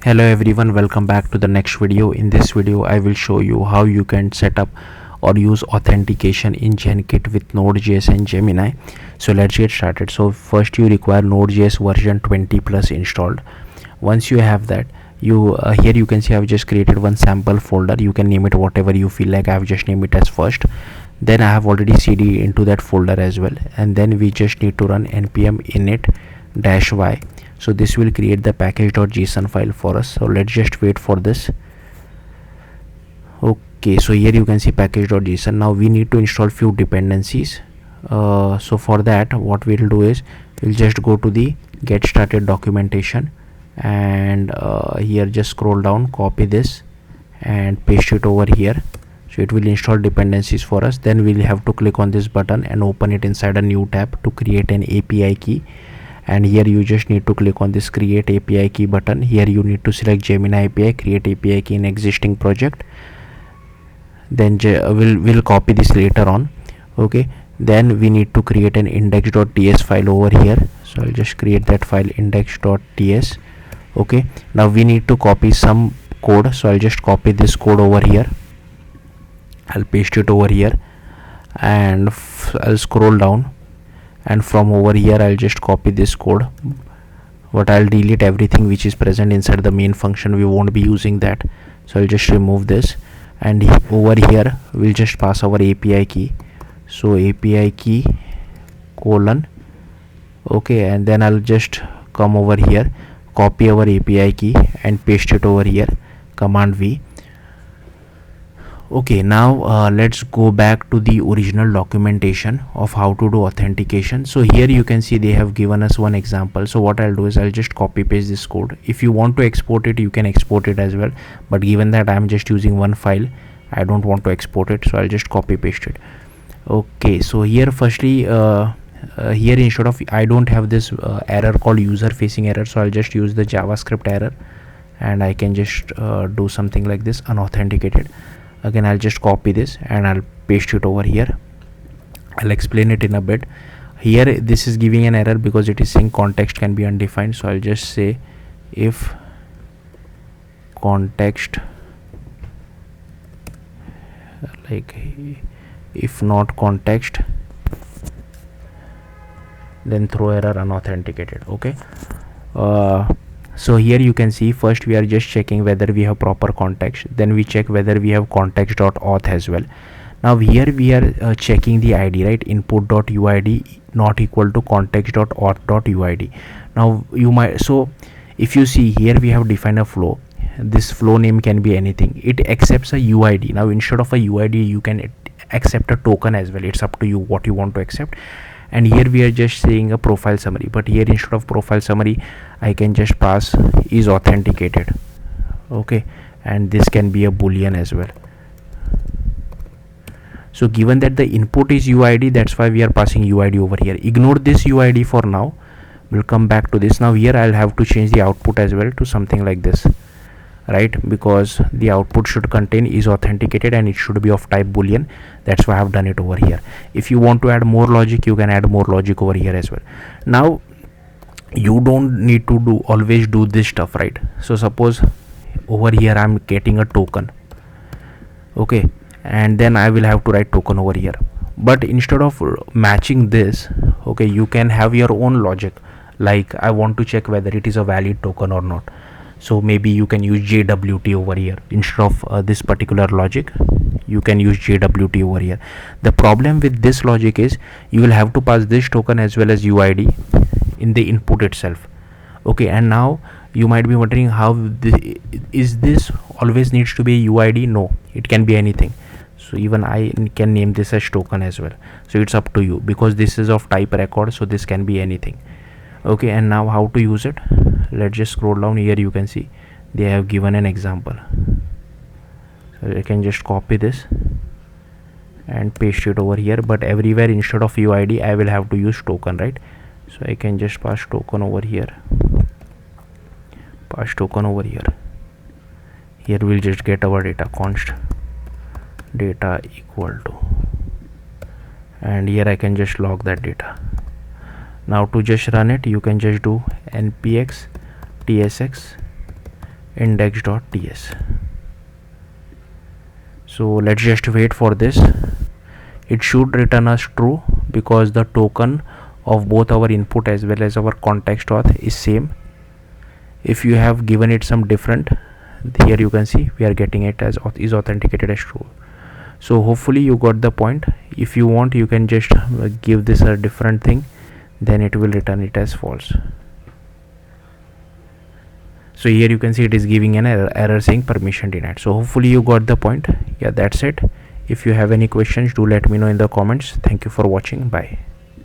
Hello everyone, welcome back to the next video. In this video I will show you how you can set up or use authentication in Genkit with Node.js and Gemini. So let's get started. So first you require Node.js version 20 plus installed. Once you have that, you here you can see I've just created one sample folder. You can name it whatever you feel like. I've just named it as first. Then I have already cd into that folder as well, and then we just need to run npm init-y. So this will create the package.json file for us. So let's just wait for this. Okay, so here you can see package.json. Now we need to install few dependencies. So for that, what we'll do is we'll just go to the get started documentation, and here just scroll down, copy this and paste it over here. So it will install dependencies for us. Then we'll have to click on this button and open it inside a new tab to create an API key. And here you just need to click on this create API key button. Here you need to select Gemini API, create API key in existing project. Then we'll copy this later on. Okay, then we need to create an index.ts file over here. So I'll just create that file, index.ts. Okay, now we need to copy some code. So I'll just copy this code over here. I'll paste it over here, and I'll scroll down, and from over here I'll just copy this code, but I'll delete everything which is present inside the main function. We won't be using that, so I'll just remove this, and over here we'll just pass our API key. So API key colon, okay, and then I'll just come over here, copy our API key and paste it over here, command V. Okay, now let's go back to the original documentation of how to do authentication. So here you can see they have given us one example. So what I'll do is I'll just copy paste this code. If you want to export it, you can export it as well, but given that I'm just using one file, I don't want to export it, so I'll just copy paste it. Okay, so here firstly here instead of, I don't have this error called user facing error, so I'll just use the JavaScript error, and I can just do something like this, unauthenticated. Again, I'll just copy this and I'll paste it over here. I'll explain it in a bit. Here this is giving an error because it is saying context can be undefined. So I'll just say if context, like if not context, then throw error unauthenticated. Okay, so here you can see first we are just checking whether we have proper context, then we check whether we have context.auth as well. Now here we are checking the ID, right? Input.uid not equal to context.auth.uid. Now you might, so if you see here we have defined a flow. This flow name can be anything. It accepts a UID. Now instead of a UID you can accept a token as well. It's up to you what you want to accept. And here we are just saying a profile summary, but here instead of profile summary I can just pass is authenticated. Okay, and this can be a boolean as well. So given that the input is UID, that's why we are passing UID over here. Ignore this UID for now, we'll come back to this. Now here I'll have to change the output as well to something like this, right? Because the output should contain is authenticated and it should be of type boolean. That's why I've done it over here. If you want to add more logic, you can add more logic over here as well. Now you don't need to always do this stuff, right? So suppose over here I'm getting a token, okay, and then I will have to write token over here. But instead of matching this, okay, you can have your own logic, like I want to check whether it is a valid token or not. So maybe you can use JWT over here instead of this particular logic. You can use JWT over here. The problem with this logic is you will have to pass this token as well as UID in the input itself. Okay, and now you might be wondering how is this always needs to be UID? No, it can be anything. So even I can name this as token as well. So it's up to you, because this is of type record, so this can be anything. Okay, and now how to use it? Let's just scroll down. Here you can see they have given an example. So I can just copy this and paste it over here, but everywhere instead of UID I will have to use token, right? So I can just pass token over here, pass token over here. Here we'll just get our data, const data equal to, and here I can just log that data. Now to just run it, you can just do npx tsx index.ts. So let's just wait for this. It should return us true because the token of both our input as well as our context auth is same. If you have given it some different, here you can see we are getting it as is authenticated as true. So hopefully you got the point. If you want, you can just give this a different thing, then it will return it as false. So here you can see it is giving an error saying permission denied. So hopefully you got the point. Yeah, that's it. If you have any questions, do let me know in the comments. Thank you for watching. Bye.